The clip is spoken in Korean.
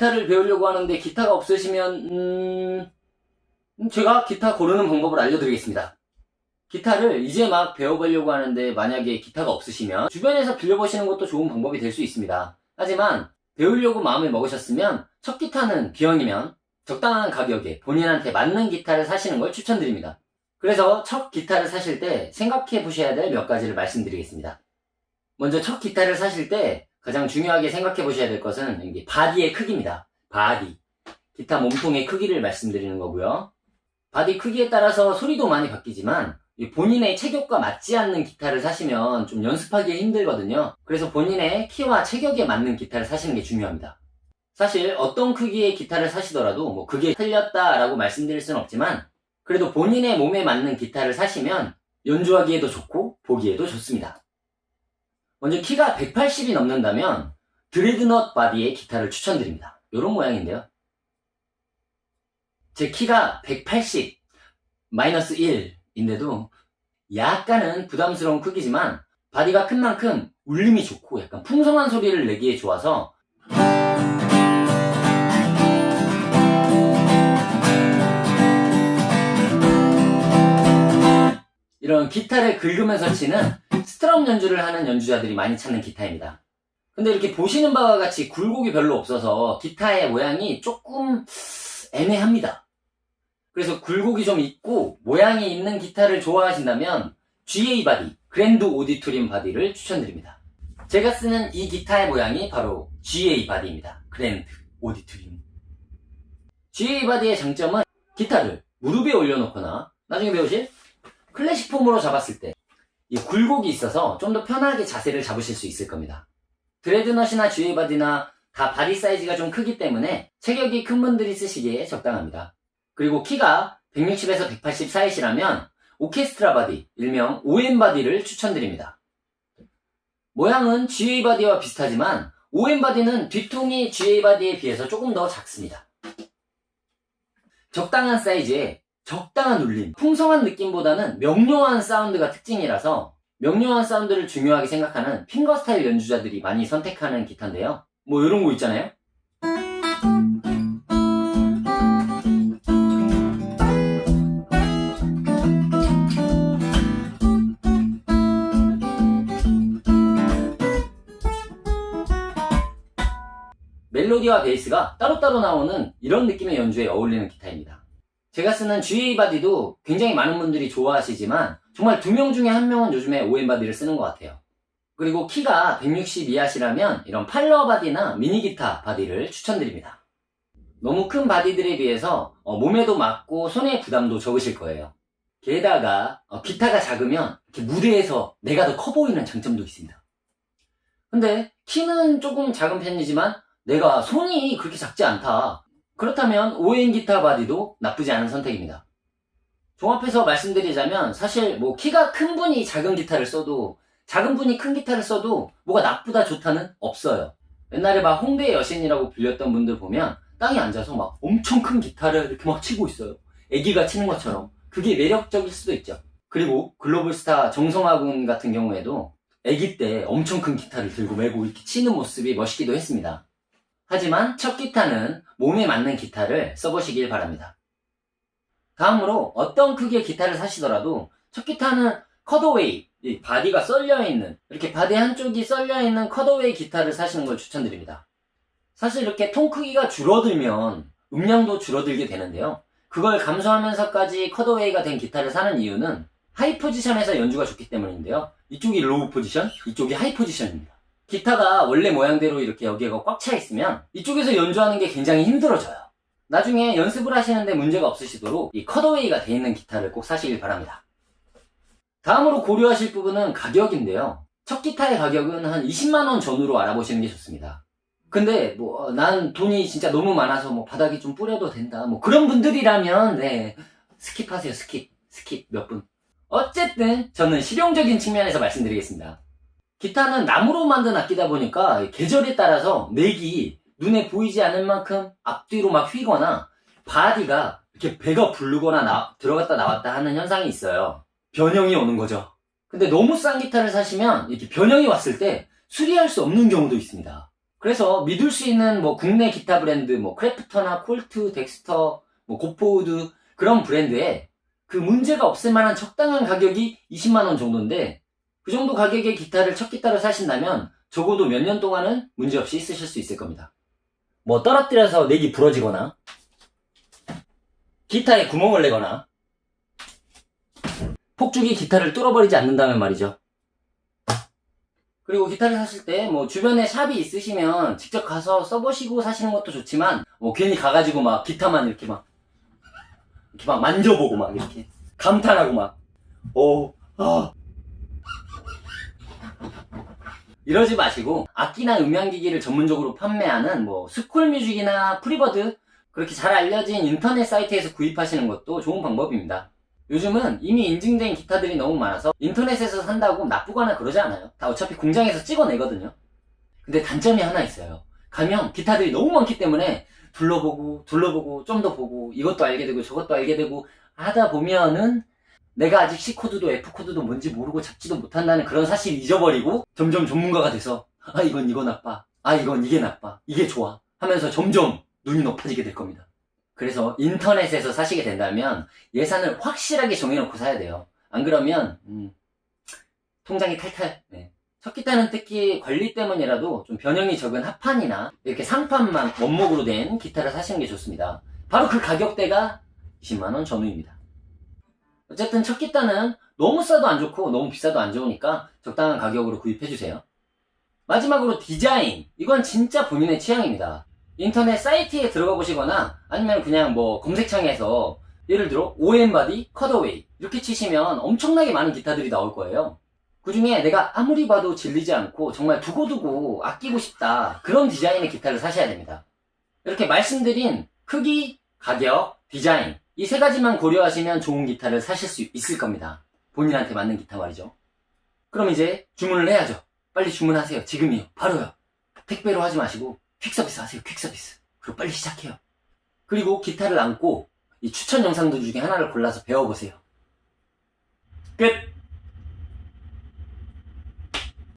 기타를 배우려고 하는데 기타가 없으시면 제가 기타 고르는 방법을 알려드리겠습니다. 기타를 이제 막 배워보려고 하는데 만약에 기타가 없으시면 주변에서 빌려보시는 것도 좋은 방법이 될 수 있습니다. 하지만 배우려고 마음을 먹으셨으면 첫 기타는 B형이면 적당한 가격에 본인한테 맞는 기타를 사시는 걸 추천드립니다. 그래서 첫 기타를 사실 때 생각해 보셔야 될 몇 가지를 말씀드리겠습니다. 먼저 첫 기타를 사실 때 가장 중요하게 생각해 보셔야 될 것은 이게 바디의 크기입니다. 바디. 기타 몸통의 크기를 말씀드리는 거고요. 바디 크기에 따라서 소리도 많이 바뀌지만 본인의 체격과 맞지 않는 기타를 사시면 좀 연습하기 힘들거든요. 그래서 본인의 키와 체격에 맞는 기타를 사시는 게 중요합니다. 사실 어떤 크기의 기타를 사시더라도 뭐 그게 틀렸다라고 말씀드릴 수는 없지만 그래도 본인의 몸에 맞는 기타를 사시면 연주하기에도 좋고 보기에도 좋습니다. 먼저 키가 180이 넘는다면 드레드넛 바디의 기타를 추천드립니다. 이런 모양인데요. 제 키가 180 마이너스 1인데도 약간은 부담스러운 크기지만 바디가 큰 만큼 울림이 좋고 약간 풍성한 소리를 내기에 좋아서 이런 기타를 긁으면서 치는 스트럼 연주를 하는 연주자들이 많이 찾는 기타입니다. 근데 이렇게 보시는 바와 같이 굴곡이 별로 없어서 기타의 모양이 조금 애매합니다. 그래서 굴곡이 좀 있고 모양이 있는 기타를 좋아하신다면 GA 바디, 그랜드 오디토리움 바디를 추천드립니다. 제가 쓰는 이 기타의 모양이 바로 GA 바디입니다. 그랜드 오디토리움. GA 바디의 장점은 기타를 무릎에 올려놓거나 나중에 배우실 클래식 폼으로 잡았을 때 이 굴곡이 있어서 좀 더 편하게 자세를 잡으실 수 있을 겁니다. 드레드넛이나 GA 바디나 다 바디 사이즈가 좀 크기 때문에 체격이 큰 분들이 쓰시기에 적당합니다. 그리고 키가 160에서 180 사이시라면 오케스트라 바디, 일명 OM 바디를 추천드립니다. 모양은 GA 바디와 비슷하지만 OM 바디는 뒤통이 GA 바디에 비해서 조금 더 작습니다. 적당한 사이즈에 적당한 울림, 풍성한 느낌보다는 명료한 사운드가 특징이라서 명료한 사운드를 중요하게 생각하는 핑거스타일 연주자들이 많이 선택하는 기타인데요. 뭐 이런 거 있잖아요. 멜로디와 베이스가 따로따로 나오는 이런 느낌의 연주에 어울리는 기타입니다. 제가 쓰는 GA 바디도 굉장히 많은 분들이 좋아하시지만 정말 2명 중에 1명은 요즘에 OM 바디를 쓰는 것 같아요. 그리고 키가 160 이하시라면 이런 팔러 바디나 미니 기타 바디를 추천드립니다. 너무 큰 바디들에 비해서 몸에도 맞고 손의 부담도 적으실 거예요. 게다가 기타가 작으면 이렇게 무대에서 내가 더 커 보이는 장점도 있습니다. 근데 키는 조금 작은 편이지만 내가 손이 그렇게 작지 않다. 그렇다면 OM 기타 바디도 나쁘지 않은 선택입니다. 종합해서 말씀드리자면 사실 뭐 키가 큰 분이 작은 기타를 써도 작은 분이 큰 기타를 써도 뭐가 나쁘다 좋다는 없어요. 옛날에 막 홍대의 여신이라고 불렸던 분들 보면 땅에 앉아서 막 엄청 큰 기타를 이렇게 막 치고 있어요. 애기가 치는 것처럼. 그게 매력적일 수도 있죠. 그리고 글로벌스타 정성화 군 같은 경우에도 애기 때 엄청 큰 기타를 들고 메고 이렇게 치는 모습이 멋있기도 했습니다. 하지만 첫 기타는 몸에 맞는 기타를 써보시길 바랍니다. 다음으로 어떤 크기의 기타를 사시더라도 첫 기타는 컷어웨이, 바디가 썰려있는 이렇게 바디 한쪽이 썰려있는 컷어웨이 기타를 사시는 걸 추천드립니다. 사실 이렇게 통 크기가 줄어들면 음량도 줄어들게 되는데요. 그걸 감수하면서까지 컷어웨이가 된 기타를 사는 이유는 하이 포지션에서 연주가 좋기 때문인데요. 이쪽이 로우 포지션, 이쪽이 하이 포지션입니다. 기타가 원래 모양대로 이렇게 여기가 꽉 차 있으면 이쪽에서 연주하는 게 굉장히 힘들어져요. 나중에 연습을 하시는데 문제가 없으시도록 이 컷어웨이가 되어 있는 기타를 꼭 사시길 바랍니다. 다음으로 고려하실 부분은 가격인데요. 첫 기타의 가격은 한 20만원 전후로 알아보시는 게 좋습니다. 근데 뭐 난 돈이 진짜 너무 많아서 뭐 바닥에 좀 뿌려도 된다 뭐 그런 분들이라면 네 스킵하세요. 스킵 몇 분. 어쨌든 저는 실용적인 측면에서 말씀드리겠습니다. 기타는 나무로 만든 악기다 보니까 계절에 따라서 넥이 눈에 보이지 않을 만큼 앞뒤로 막 휘거나 바디가 이렇게 배가 부르거나 들어갔다 나왔다 하는 현상이 있어요. 변형이 오는 거죠. 근데 너무 싼 기타를 사시면 이렇게 변형이 왔을 때 수리할 수 없는 경우도 있습니다. 그래서 믿을 수 있는 뭐 국내 기타 브랜드, 뭐 크래프터나 콜트, 덱스터, 뭐 고포우드 그런 브랜드에 그 문제가 없을 만한 적당한 가격이 20만원 정도인데 그 정도 가격의 기타를 첫 기타로 사신다면 적어도 몇 년 동안은 문제없이 쓰실 수 있을 겁니다. 뭐 떨어뜨려서 넥이 부러지거나 기타에 구멍을 내거나 폭죽이 기타를 뚫어버리지 않는다면 말이죠. 그리고 기타를 사실 때 뭐 주변에 샵이 있으시면 직접 가서 써보시고 사시는 것도 좋지만 뭐 괜히 가가지고 막 기타만 이렇게 막 만져보고 막 이렇게 감탄하고 막 이러지 마시고 악기나 음향기기를 전문적으로 판매하는 뭐 스쿨뮤직이나 프리버드 그렇게 잘 알려진 인터넷 사이트에서 구입하시는 것도 좋은 방법입니다. 요즘은 이미 인증된 기타들이 너무 많아서 인터넷에서 산다고 나쁘거나 그러지 않아요. 다 어차피 공장에서 찍어내거든요. 근데 단점이 하나 있어요. 가면 기타들이 너무 많기 때문에 둘러보고 좀 더 보고 이것도 알게 되고 저것도 알게 되고 하다 보면은 내가 아직 C코드도 F코드도 뭔지 모르고 잡지도 못한다는 그런 사실을 잊어버리고 점점 전문가가 돼서 아 이건 이거 나빠, 아 이건 이게 나빠, 이게 좋아 하면서 점점 눈이 높아지게 될 겁니다. 그래서 인터넷에서 사시게 된다면 예산을 확실하게 정해놓고 사야 돼요. 안 그러면 통장이 탈탈. 네. 첫 기타는 특히 관리 때문이라도 좀 변형이 적은 합판이나 이렇게 상판만 원목으로 된 기타를 사시는 게 좋습니다. 바로 그 가격대가 20만원 전후입니다. 어쨌든 첫 기타는 너무 싸도 안 좋고 너무 비싸도 안 좋으니까 적당한 가격으로 구입해주세요. 마지막으로 디자인. 이건 진짜 본인의 취향입니다. 인터넷 사이트에 들어가 보시거나 아니면 그냥 뭐 검색창에서 예를 들어 OM 바디, 컷어웨이 이렇게 치시면 엄청나게 많은 기타들이 나올 거예요. 그 중에 내가 아무리 봐도 질리지 않고 정말 두고두고 아끼고 싶다 그런 디자인의 기타를 사셔야 됩니다. 이렇게 말씀드린 크기, 가격, 디자인 이 세 가지만 고려하시면 좋은 기타를 사실 수 있을 겁니다. 본인한테 맞는 기타 말이죠. 그럼 이제 주문을 해야죠. 빨리 주문하세요. 지금이요. 바로요. 택배로 하지 마시고 퀵서비스 하세요. 퀵서비스. 그리고 빨리 시작해요. 그리고 기타를 안고 이 추천 영상들 중에 하나를 골라서 배워보세요. 끝!